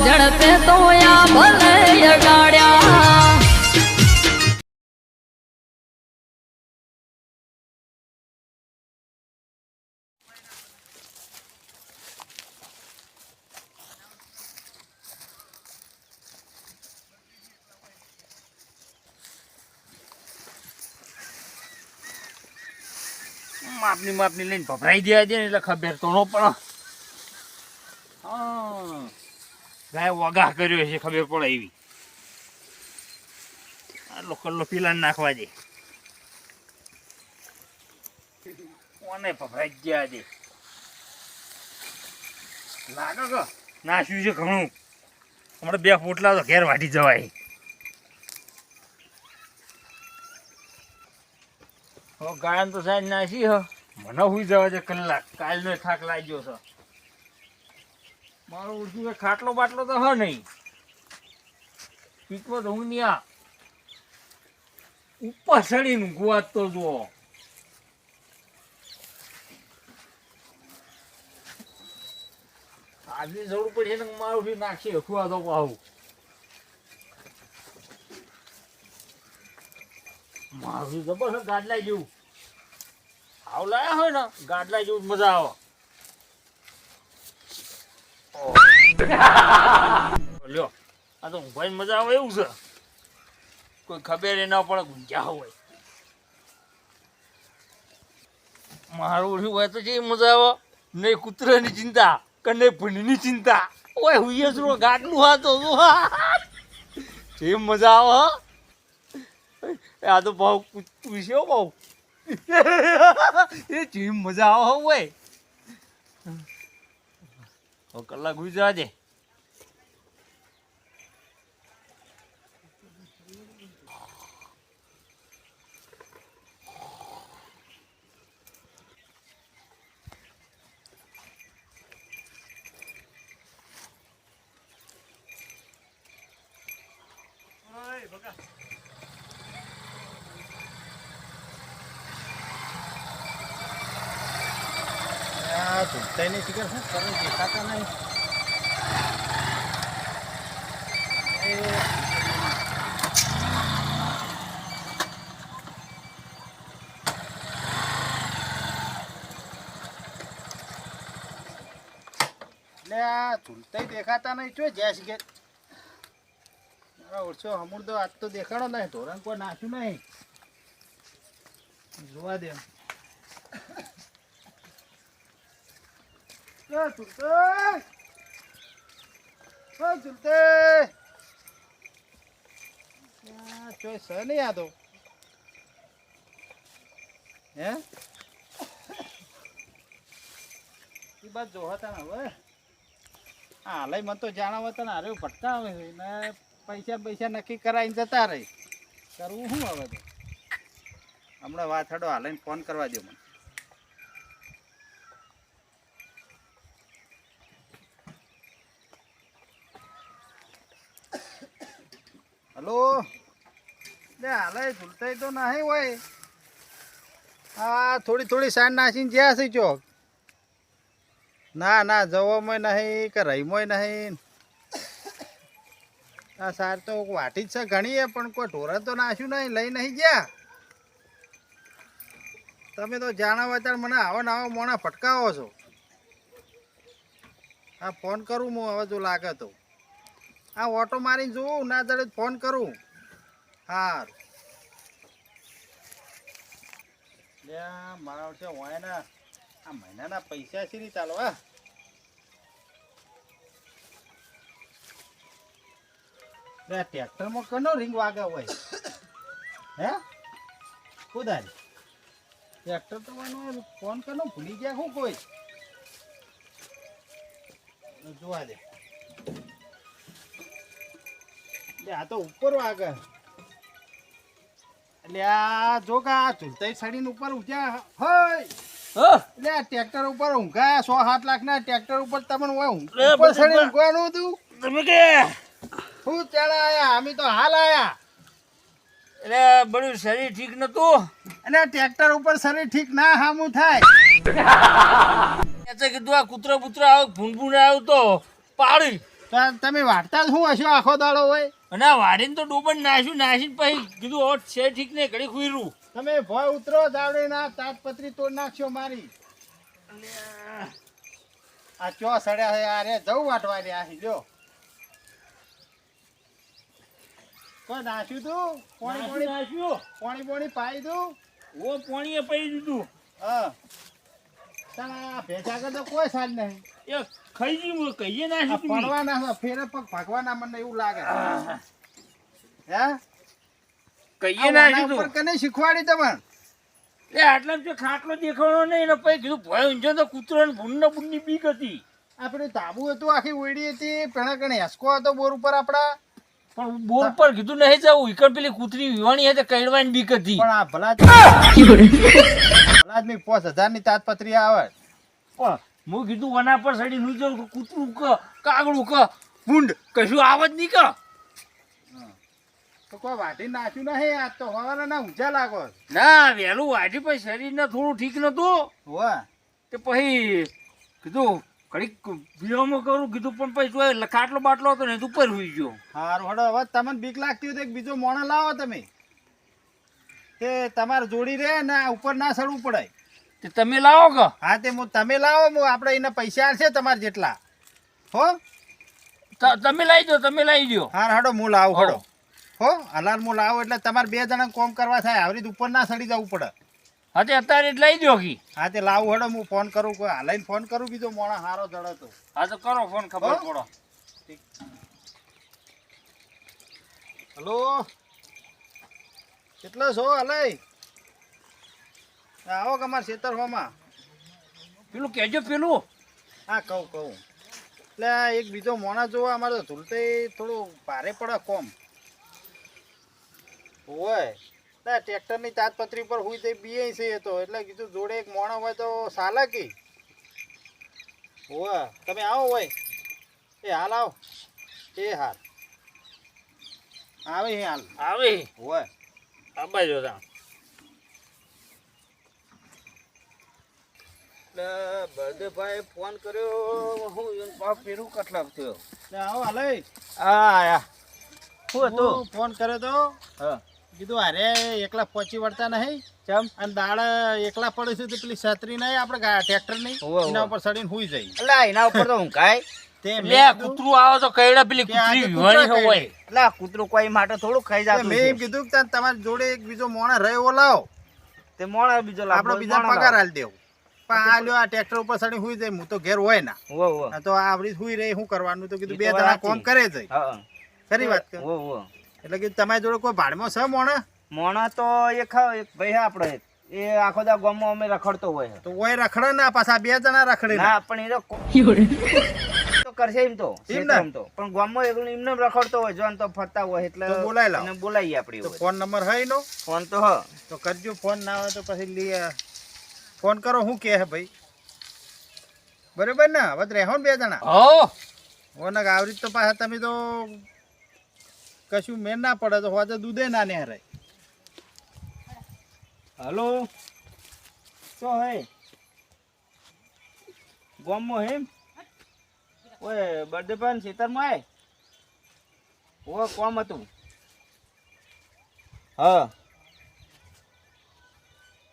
ઝડપે તો આ ભલે અડાડ્યા માપની લઈને ભભરાઈ દે ને એટલે ખબર તો ન પડે. હા ગાય વગા કર્યો છે ખબર પડે એવી. આટલો કલ્લો પીલા નાખવા દે કોને ભભરાઈ ગયા દે લાગે કે નાશ્યું છે ઘણું. હમણાં 2 પોટલા તો ઘેર વાટી જવાય. ગાયન તો સાહેબ નાસી હ મને હુઈ જવા દે કલાક. કાલનો થાક લાગ્યો છે મારું. ઉડતું કે ખાટલો બાટલો તો હ નહીં પીકમાં તો હું નહીં. આ ઉપર ચડીને ગુવાત તો જુઓ. આજે જરૂર પડશે ને મારું બી નાખી ખુવા તો આવું. મારું જબરદસ્ત ગાડલા જેવું આવ લાયા હોય ને ગાડલા જેવું મજા આવે. લ્યો આ તો ઊંઘાઈ મજા આવે એવું છે. કોઈ ખબર એ ના પડે ગુંજા હોય. મારું શું હોય તો જે મજા આવે. નહીં કૂતરાની ચિંતા કે નહીં ભૂંડની ચિંતા. ઓય હુઈએ જ ગાડલું હા તો જે મજા આવે. આ તો ભાવ પૂછ્યો ભાવ એ ચીમ મજા આવે હોય. કલાક ગુજરા દે. ચૂંટાઈની શિકાર શું કરે દેખાતા નહીં. એટલે આ ચૂંટાઈ દેખાતા નહીં. ચો જ્યાં શીખે મારા ઓછો હમુર તો આજ તો દેખાડો નહીં. ધોરણ કોઈ નાખ્યું નહીં. જોવા દે ચોઈસ નહીં. આ તો હે એ બાદ જો હતા ને હવે હા લઈ મને તો જાણવા હતા ને હારે ભટકા આવે છે ને પૈસા નક્કી કરાવીને જતા રહી. કરવું શું હવે તો હમણાં વાત હડો હાલઈને ફોન કરવા દો મને. હલો લે હાલે ઝૂલતાઈ તો નહીં હોય. હા થોડી સાંજ નાસીને જ્યાં છે ચોક. ના જવામાં નહીં કે રહીમોય નહીં. આ સાર તો વાટી જ છે ઘણી પણ કોઈ ઢોરણ તો નાખ્યું નહીં. લઈ નહીં ગયા તમે તો જાણવા ત્યારે મને આવો ને આવો મોણા ફટકાવો છો. હા ફોન કરું હું હવે જો લાગે તો. આ ઓટો મારીને જોઉં ના દડે ફોન કરું. હા મારા વર્ષે હોય ને આ મહિનાના પૈસા છે નહીં ચાલો. હા ટ્રેક્ટરમાં કનો રીંગ વાગે હોય હે ખુદારી. ટ્રેક્ટર તો ફોન કનો ભૂલી ગયા શું કોઈ. જોવા દે આ તો ઉપર વાગે. એટલે આ જો કે આ ઝૂલતાઈ સડીને ઉપર ઉઠ્યા હોય. એટલે આ ટ્રેક્ટર ઉપર ઊંઘાયા 100-7 લાખના ટ્રેક્ટર ઉપર તમને ઉપર સડીને ઊંઘવાનું હતું. તમે કે શું ચાલા આયા અમે તો હાલ આયા. એટલે બધું શરીર ઠીક નતું અને ટ્રેક્ટર ઉપર શરીર ઠીક ના હામું થાય. કીધું આ કૂતરો પુત્ર આવ ભૂન આવ્યું તો પાડી તો તમે વાટતા જ શું હશો આખો દાડો હોય? અને આ વાડીને તો ડોબન નાસીને પછી કીધું ઓટ છે ઠીક નહીં ઘડી ખુઈરું. તમે ભય ઉતરો જાવડે ના તાજપત્રી તોડ નાખશો મારી. આ ચો સડ્યા છે આ રે જવું વાટવા રે આ લ્યો. કોઈ નાખ્યું તું? પાણી પાઈ દઉં? ઓ પોણીએ પડી દીધું. હા. તારા ભેંસા આગળ તો કોઈ સાલ નહીં. એ ખાઈ ગયું કહીએ આ નાખ્યું તું. પડવાના ફેરે પગ ભાગવાના મને એવું લાગે. હે? કહીએ આ નાખ્યું ઉપર તું. કને શીખવાડી તમે? એ આટલા જો ખાટલો દેખાણો નહીં ને પછી કીધું ભય ઊંઝો તો કૂતરો ને ભૂંડના બુંડની બીક હતી. આપણે તાબુ હતું આખી ઓયડી હતી પેણા કણે હેસકો હતો બોર ઉપર આપડા. પણ બોર પર કીધું નહીં જવું ઈકણ પેલી કૂતરી વિવાણી હતી કઈડવાની બીક હતી. પણ આ ભલા જ 5000 ની તાજપત્રી આવે. પણ હું કીધું વના પર સડી નું જો કૂતરું ક કાગડું ક ભૂંડ કશું આવત નહીં ક. તો કોઈ વાટી નાખ્યું નહીં આજ તો હવાના ના ઊંચા લાગો. ના વહેલું વાઢી પછી શરીરને થોડું ઠીક નતું હોવા તે પછી કીધું ઘડીક વિરામો કરું કીધું પણ પછી જો ખાટલો બાટલો હતો ને ઉપર હોઈ ગયો. હારું હડો હવે તમને બીક લાગતી હોય તો એક બીજો મોણો લાવો તમે તે તમારે જોડી રે ને આ ઉપર ના સડવું પડે. તે તમે લાવો કે હા તે તમે લાવો આપણે એના પૈસા આવશે તમારે જેટલા હો. તમે લાવી દો તમે લાવી દો. હા હડો હું લાવું હડો હો હલાલ હું લાવું એટલે તમારે 2 જણા કોમ કરવા થાય આવી રીતે ઉપર ના સડી જવું પડે. હા તે અત્યારે જ લાવી દો કી. હા તે લાવું હડો હું ફોન કરું કોઈ હાલાઈને ફોન કરું બીજો મોણા હારો જડો તો. હા તો કરો ફોન ખબર પડો. હલો કેટલો છો હલાઈ? આવો કે અમારે ખેતર હોમાં. પેલું કેજો પેલું. હા કહું એટલે એક બીજો મોણા જોવા અમારે તો ઝૂલતે થોડું ભારે પડે કોમ હોય. ટ્રેક્ટરની તાજપત્રી પર હુઈ તે બીએ છે એ તો એટલે કીધું જોડે એક મોણો હોય તો સાલે કે હોય. તમે આવો હોય એ હાલ આવો એ હાલ આવે એ હાલ આવે હોય. આબા જો તા બળદેવભાઈ ફોન કર્યો હું એને પાપ ફેરું કટલાક થયો. આવો હાલે આયા શું હતું? હું ફોન કર્યો તો હા કીધું અરે એકલા પહોંચી વળતા નહીં ચમ અને દાળ એકલા પડે છે તો પેલી છત્રી નહીં આપણે ટ્રેક્ટર નહીં હોવે, એના હોવે. ઉપર ચડીને હુઈ જાય. એટલે એના ઉપર તો ઊંઘાય. તે મેં લે કીધું- કૂતરું આવે તો કઈડા પેલી કે આજે કૂતરી કૂતરા વિવાણી હોય. એટલે આ કૂતરું કોઈ માટે થોડું ખાઈ તે જતું મેં એમ કીધું કે તમારી જોડે એક બીજો મોણા રહ્યો લાવો તે મોણા બીજો લાવો. આપણે બીજા પગાર હાલ દેવું. પણ આ લ્યો આ ટ્રેક્ટર ઉપર ચડીને હુઈ જાય હું તો ઘેર હોય ના વો વો આ તો આવડી હુઈ રહી શું કરવાનું તો કીધું ઈ 2 તો જણા વાત કોમ છે. કરે છે હા ખરી વાત કે વો વો એટલે કે તમારી જોડે કોઈ ભાડમાં છે મોણા મોણા તો એક ભાઈ આપણે એ આખો દા ગામમાં અમે રખડતો હોય. તો ઓય રખડે ના પાછા 2 જણા રખડે ના. ના પણ એ તો કરશે એમ તો એમ ને? એમ તો પણ ગામમાં એકલું એમને રખડતો હોય જોન તો ફરતા હોય એટલે તો બોલાય લાવો. એને બોલાવીએ આપણી તો હોય. ફોન નંબર હે એનો ફોન તો હ તો કરજો. ફોન ના હોય તો પછી લઈ ફોન કરો શું કે હે ભાઈ બરોબર ને હવે તો રહેવો ને 2 જણા હો ઓનક આવરી તો પાછા તમે તો કશું મેન ના પડે તો હોજે દૂધે ના ને હરાય. હલો શું હે ગામમાં હેમ ઓય બર્થડે ખેતરમાં આય ઓ કોમ હતું. હા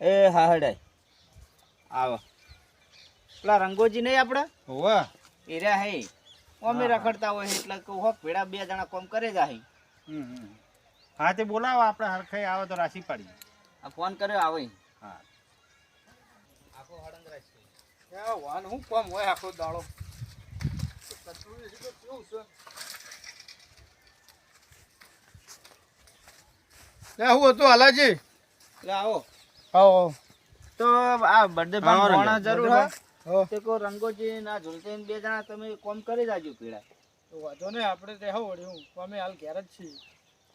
એ હા હડાય આવો પેલા રંગોજી નહીં આપણે હોવા એર્યા હે અમે રખડતા હોય એટલે કહું હોક ભેડા 2 જણા કોમ કરે જાય. હા તે બોલાવો આપણે હરખાઈ આવે તો રાશી પાડી. આ ફોન કર્યો આવે હા વાન હું કોમ હોય આખો દાડો હું હતું હાલાજી એટલે આવો આવો તો આ બર્થડે હા, ભણવા જરૂર હો. હે તે કો રંગોજી ના ઝુલતે 2 જણા તમે કોમ કરી જાજો પીડા. તો વાંધો નહીં આપણે રહેવું વળ્યું અમે હાલ ઘેર જ છીએ.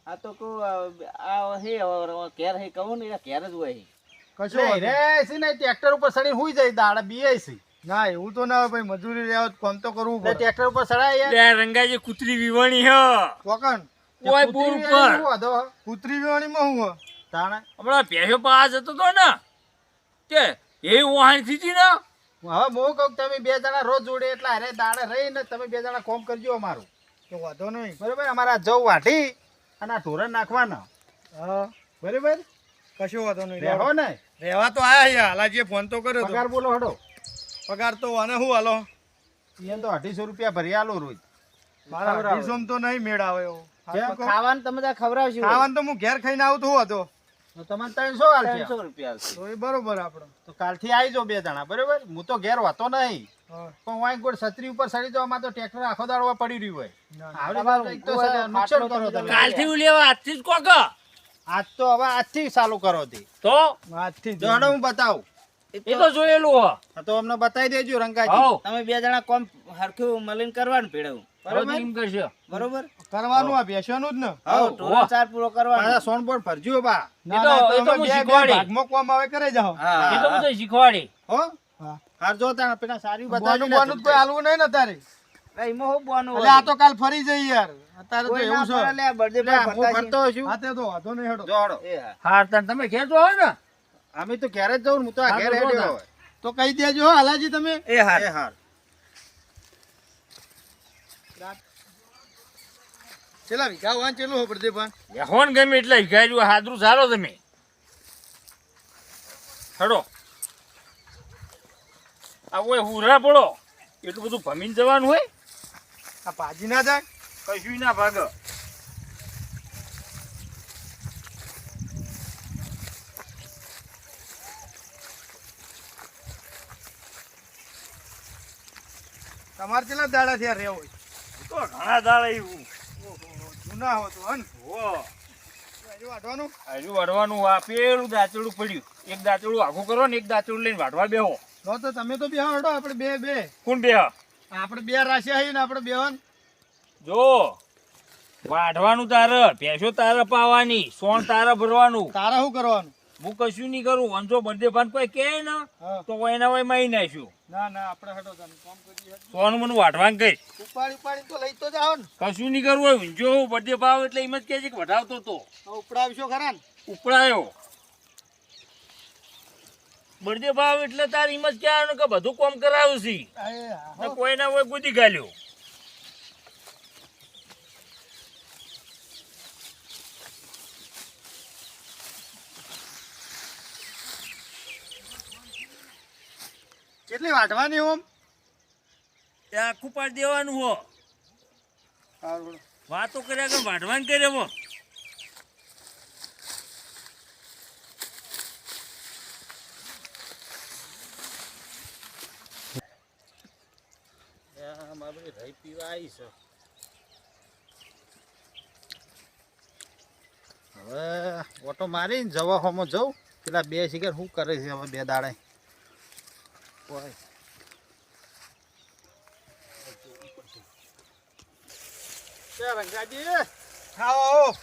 આ તો કો આ હે કેર હે કહું ને કેર જ હોય. કશું રે છે ને ટ્રેક્ટર ઉપર ચડીને હુઈ જાય દાડા બીએ છે. ના એવું તો ના હોય ભાઈ મજૂરી રહેવો કામ તો કરવું પડે. ટ્રેક્ટર ઉપર ચડાય લે રંગાજી કૂતરી વિવાણી હ કોકણ ઓય બોર ઉપર. કૂતરી વેણીમાં હું તાણે હમણાં ભેંસો પાસ હતો તો ને તે એ વાહન થી ને હવે હું કહું તમે 2 જણા રોજ જોડે એટલે અરે દાડે રહીને તમે 2 જણા કોમ કરજો અમારું. તો વાંધો નહીં બરોબર. અમારા જવ વાઢી અને આ ઢોરણ નાખવાના. હા બરોબર. કશું વાંધો નહીં રહેવો ને રહેવા તો આયા અહીંયા હાલાજીએ ફોન તો કર્યો પગાર તો બોલો હડો. પગાર તો આને શું હાલો એને તો 250 રૂપિયા ભરી આલો રોજ. મારા 250 તો નહીં મેળ આવે એવો. કેમ કહો? ખાવાનું તમે ત્યાં ખવડાવશું ખાવાનું તો હું ઘેર ખાઈને આવું તો હતો તો તમને 300 આલશે. 300 રૂપિયા આલશે. તો એ બરોબર આપણો. તો કાલથી આવી જાઓ 2 જણા. બરોબર. હું તો ઘેર હોતો નહીં હા. પણ વાંઈ ગોળ છત્રી ઉપર સડી જાવ. આમાં તો ટ્રેક્ટર આખો દાડો પડી રહ્યું હોય. ના, આવડી તમારું કંઈક તો હોય તો નુકસાન ખાટલો કરો તમે તમે. કાલથી હું લેવા આજથી જ કોક આજ તો હવે આજથી ચાલુ કરો તે. તો આજથી જ. જો હડો હું બતાવું. એ તો જોયેલું હો. હા, તો અમને બતાવી દેજો રંગાજી. હઉ. તમે 2 જણા કોમ હરખું મળીને કરવાનું ભેળવું બરોબર એમ કરશે. બરોબર કરવાનું આ બેસવાનું જ ને હા ઢોરણ ચાર પૂરો કરવાનો પાછા સોન બોન ભરજો બા. ના, તો- ના, તો એ તો અમે હું બે શીખવાડી. ભાગમાં કોમ આવે કરે જાઓ એ તો બધું શીખવાડી. હો હા. હાર જો તાણ પેલા સારી બોનું બતાવી બોનું જ કોઈ હાલવું નહીં ને તારે એમાં હું બોનું એટલે આ તો કાલ ફરી જઈ યાર અત્યારે તો કોઈ એવું ના છે પડે લે, birthday લે, પર હું ફરતા ફરતો છું. હા તે તો વાંધો નહીં હેડો જો હડો. છીએ. એ હા. હાર તાન તમે ખેંચો હોય ને અમે તો ઘેર જ જવું. હું તો આ હા, ઘેર તો જો હેડ્યો તાણ. હોય. તો કહી દેજો હો હાલાજી તમે એ હા એ હાર. ચેલા વિઘા વાન ચેલું હો પ્રદીપભાન હોન ગમે એટલે ગાડ્યું હાદરું સારો તમે હડો આ કોઈ હુરા પડો એટલું બધું ભમીને જવાનું હોય આ ભાજી ના જાય કશું ના ભાગ તમારે ચેલા દાડા થયા રહેવો હોય? તો ઘણા દાડા એવું જૂના હો તો હન હો હજુ વાઢવાનું હજુ વળવાનું આ પેલું દાંતરડું પડ્યું એક દાંતરડું આખું કરો ને એક દાંતરડું લઈને વાઢવા બેહો તો તો તમે તો બેહો હેડો આપણે બે બે કોણ બેહ આપણે બે રાશિ આવી ને આપણે બેહન જો વાઢવાનું તારે ભેંસો તારે પાવાની સોણ તારે ભરવાનું તારા શું કરવાનું હું કશું નહીં કરું વંશો બર્થડે ભાન કોઈ કહે ને હા તો એના હોય મારી નાખ્યું ના ના આપણે હેડો તમે કામ કરીએ સોનું મને વાઢવાનું કહીશ ઉપાડી ઉપાડી તો લઈ તો જાઓ ને કશું નહીં કરવું હોય ઊંઝો બર્થડે ભાવ એટલે એમ જ કહે છે કે વઢાવતો તો તો ઉપડાવશો ખરા ને ઉપડાયો બર્થડે ભાવ એટલે તાર એમ જ કહેવાનું કે બધું કોમ કરાવ્યું છે એ હા, ને હો. કોઈના હોય કૂદી ગાલ્યો કેટલી વાઢવાની ઓમ એ આખું પાડી દેવાનું હો સારું વાતો કર્યા કે વાઢવાનું કરે હો રહી પીવા આવી છે. હવે ઓટો મારીને જવા હોમો જવું. પેલા બે શિખર શું કરે છે હવે 2 દાડે કોઈ રંગાજી આવો આવો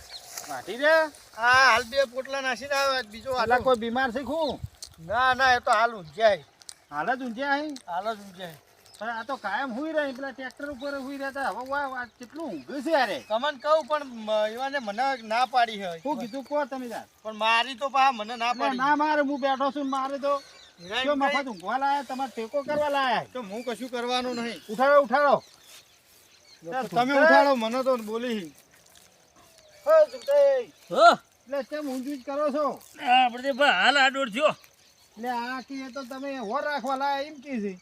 વાટી રે. હા હાલ બે પોટલા નાખીને આવ્યો બીજો આલા હાલ કોઈ બીમાર છે ખું? ના ના એ તો હાલ ઊંઝાય હાલ જ ઊંઝ્યા અહીં. હાલ જ ઊંઝાય પણ આ તો કાયમ હુઈ રહી. પેલા ટ્રેક્ટર ઉપર હુઈ રહેતા. હવે વાહ કેટલું ઊંઘે છે યાર. તમને કહું પણ એવાને મને ના પાડી હોય શું કીધું કહો તમે તાર. પણ મારી તો પા મને ના એટલે પાડી ના મારે હું બેઠો છું ને મારે તો હિરાઈ જો કઈ- મફત ઊંઘવા લાયા તમારે ટેકો કરવા લાયા. તો હું કશું કરવાનું નહીં ઉઠાડો ઉઠાડો. તમે ઉઠાડો મને તો બોલી હો સુમતાઈ. હો એટલે કેમ ઊંધું જ કરો છો? આ બર્થડે ભાઈ હાલ આડોડ થયો એટલે આ કી તો તમે હોર રાખવા લાયા એમ કી છે.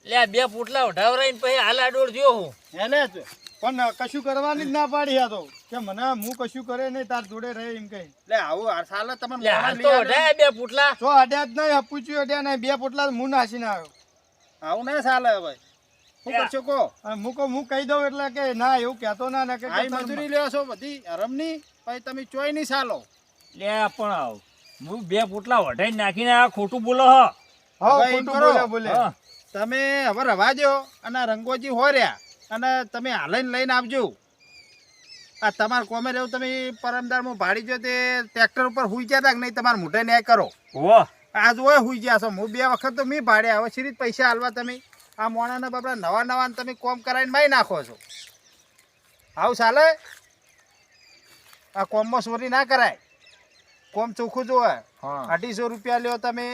લે આ બે પોટલા ઉઠાવરાઈને પછી હાલ આડોડ થયો હું એને જ પણ કશું કરવાની જ ના પાડી આ તો કે મને હું કશું કરે નહીં તાર જોડે રહે એમ કઈ એટલે આવું આ સાલે તમને લે હાલ તો ઉઠાય બે પોટલા તો અડ્યા જ નહીં પૂછ્યું અડ્યા નહીં બે પોટલા હું નાસીને આવ્યો આવું ના ચાલે હવે. શું કરશો કહો? અને હું કહી દઉં એટલે કે ના એવું કહેતો ના ને કે આઈ મજૂરી લ્યો છો બધી હરમની. પછી તમે ચોય નહીં ચાલો. લે પણ આવ હું બે પોટલા વઢાઈને નાખીને આ ખોટું બોલો હ હા હવે એમ ખોટું કરો. બોલે બોલે હા. તમે હવે રવા દો અને આ રંગોજી હોર્યા અને તમે હાલઈને લઈને આવજો. આ તમારે કોમે રહેવું તમે પરમદારમાં ભાડી જો તે ટ્રેક્ટર ઉપર હુઈ ગયા હતા કે નહીં તમારે મોઢે ન્યાય કરો. હો આજ હોય હુઈ ગયા છો. હું 2 વખત તો મેં ભાડ્યા. હવે સિરીજ પૈસા હાલવા તમે આ મોણાના બાપડા નવા નવા ને તમે કોમ કરાવીને મારી નાખો છો. આવું ચાલે? આ કોમમાં ચોરી ના કરાય. કોમ ચોખ્ખું જોવે. હા 250 રૂપિયા લ્યો તમે.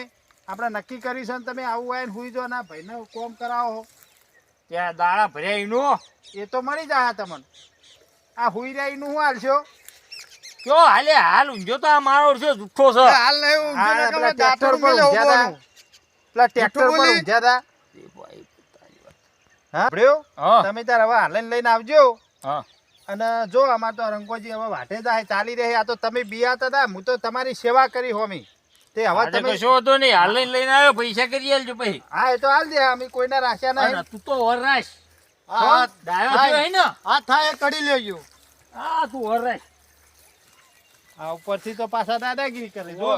આપણે નક્કી કરીશું ને તમે આવું હોય ને હુઈ જો ના ભાઈને કોમ કરાવો. ત્યાં દાડા ભર્યા એનો એ તો મળી જાય તમને. આ હુઈ રહ્યા નું શું હાલશો? કયો હાલે હાલ ઊંઝો તો આ મારો છે જુઠ્ઠો છે હાલ નહીં ઊંઘજો હા, ને પેલા કે દાંતણ ટ્રેક્ટર પર મેલે ઊંઘ્યા હતા. ઊંઘવાનું. પેલા ટ્રેક્ટર પર બોલી? ઊંઘ્યા હતા. હા ભર્યો? હા તમે તાર હવે હાલીને લઈને આવજો. હા અને જો અમાર તો રંગોજી હવે વાટે જાય ચાલી રહે. આ તો તમે બિયાતા હતા, હું તો તમારી સેવા કરી હોમી. તે હવે આજે તમે કશો હતો નહીં હાલ લઈને આવ્યો પૈસા કરી આલજો પછી હા એ તો હાલ દે, અમે કોઈના રાખ્યા નહીં. અને તું તો વરરાશ હા, ડાયો હા. થયો હે ને હા થાય એ કરી લેજો. હા તું વરરાશ આ ઉપરથી તો પાછા દાદાગીરી કરે. જો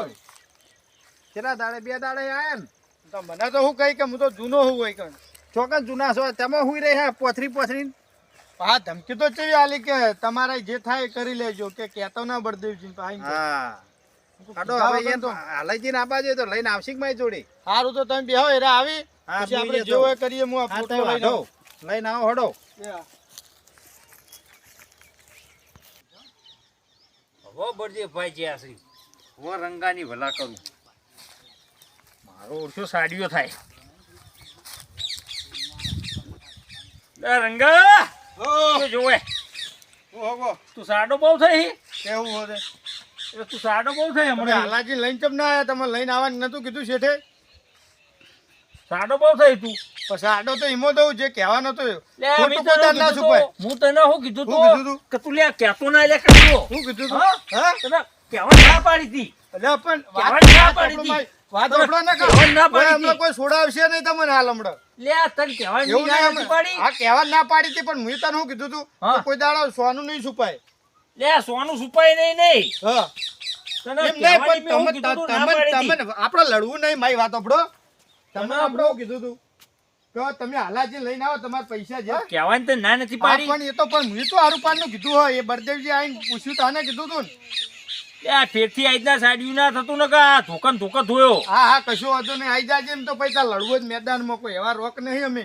કેટલા દાડે 2 દાડે આયા ને. તો મને તો હું કહી કે હું તો જૂનો હું હોય કણ. ચોકન જૂના છો તમે હુઈ રહ્યા પોથરી. હા ધમકી તો ચેવી આલી કે તમારે જે થાય એ કરી લેજો કે કહેતો ના બળદેવજી તો આઈને હા કાઢો કીધા હવે વગર એને તો હાલાજી ના બાજુ તો લઈને આવશી કે મારી જોડે. સારું તો તમે બેહો એરા આવી હા, પછી આપણે બીજે જે તો. હોય કરીએ હું આ હા, પોટલો તો લઈને વાઢો. લઈને આવો હડો. આવું. હવે બળદેવ ભાઈ જે આશરી હવે રંગાની ભલા કરું મારો ઓછો સાડીઓ થાય લે રંગા તું જોવે ઓહો તું સાડો બહુ થઈ કેવું હોતે એટલે તું સાડો બહુ થઈ તમે હમણાં હાલાજી લઈને ચમ ના આયા તમે લઈને આવવાનું નતું કીધું શેઠે સાડો બહુ થઈ તું પછી આડો તો ઈમો દઉં જે કહેવાનો તો લે ખોટું મેં તને પોતાને ના કીધું છુપાય. તો- હું તને શું કીધું શું કીધું તું? કે તું લે કહેતો ના લે કરતો શું કીધું તું હા? હા તને કહેવા ના પાડી હતી એટલે પણ કહેવાની ના પાડી હતી. વાત તને આપણો ના કહેવાની ના કરો પાડી હમણાં હતી. કોઈ છોડાવશે નહીં તમને હાલ હમણાં લે તને કહેવાની એવું ના નહીં નથી પાડી હા કહેવા ના પાડી હતી પણ મેં તને શું કીધું તું હા. કે કોઈ દાડો સોનું નહીં છુપાય લે સોનું છુપાય નહીં હા તને એમ નહીં કહેવાની પણ મેં શું કીધું તું? ના પાડી હતી. તમે આપણે લડવું નહીં મારી વાત આપણો તમે તમે આપણે શું કીધું તું કે તમે હાલાજી લઈને આવો તમારા પૈસા છે કહેવાની તો ના નથી હા, પાડી પણ એ તો પણ મેં તો આરુપાન નું કીધું હોય એ બળદેવજી આઈને પૂછ્યું તાને કીધું તું ને લે આ ફેરથી આજના સાડિયું ના થતું ને કા ધોકન ધોકન ધોયો હા હા કશું વાંધો નહીં આઈ જાજે એમ તો પૈસા લડવું જ મેદાનમાં કોઈ એવા રોક નહીં અમે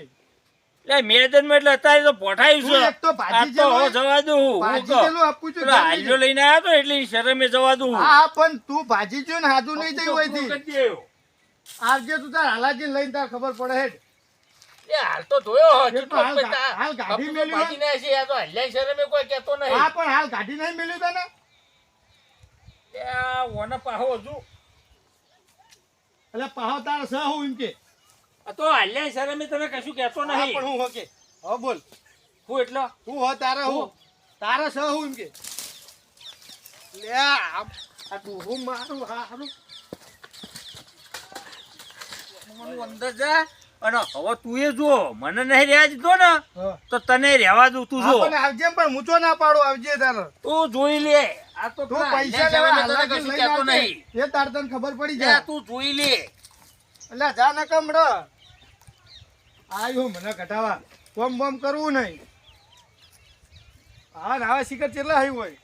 લે મેદાન માં એટલે અત્યારે તો પોઠાયું તું છે એક તો ભાજી આ તો હવે જેલો જવા દઉં હું ભાજી કહું. જેલું આપું છું પેલો હાલ્યો લઈને આવ્યો તો એટલે શરમે જવા દઉં હા હા, પણ તું ભાજી જો ને હાજુ નહીં થઈ હોય થી કરી દેયો. આવજે તું તાર હાલાજી લઈને તાર ખબર પડે હેડ લે હાલ તો ધોયો એ તો હાલ હાલ ગાડી મેલ્યું ભાજી ના છે આ તો હલ્યા શરમે કોઈ કહેતો નહીં હા પણ હાલ ગાડી નહીં મેલ્યું તને લે આ ઓને પાહો હજુ એટલે પાહો તાર સહ હું એમ કે આ તો હલ્યા શરમે તને કશું કહેતો હા, પણ નહીં હું હોકે હવે બોલ હું એટલે હું હો તારા હું તારા સહ હું એમ કે લે આ તું હું મારું હારું મને અંદર જા અને હવે તું એ જો મને નહીં રહ્યા દીધો ને હા તો તને રહેવા દઉં તું જો હા, પણ આવજે પણ હું તો ના પાડું આવજે તાર તું જોઈ લે આ તો તું પેલા પૈસા હલ્યા લેવા શરમે તને હાલાકી કશું લઈને કહેતો આવજે. નહીં એ તાર તને ખબર પડી લે જાય તું જોઈ લે એટલે જા ન કમડો આયું મને ઘટાવા કોમ બોમ કરવું નહીં હા રાવા શિખર કેટલા આવ્યું હોય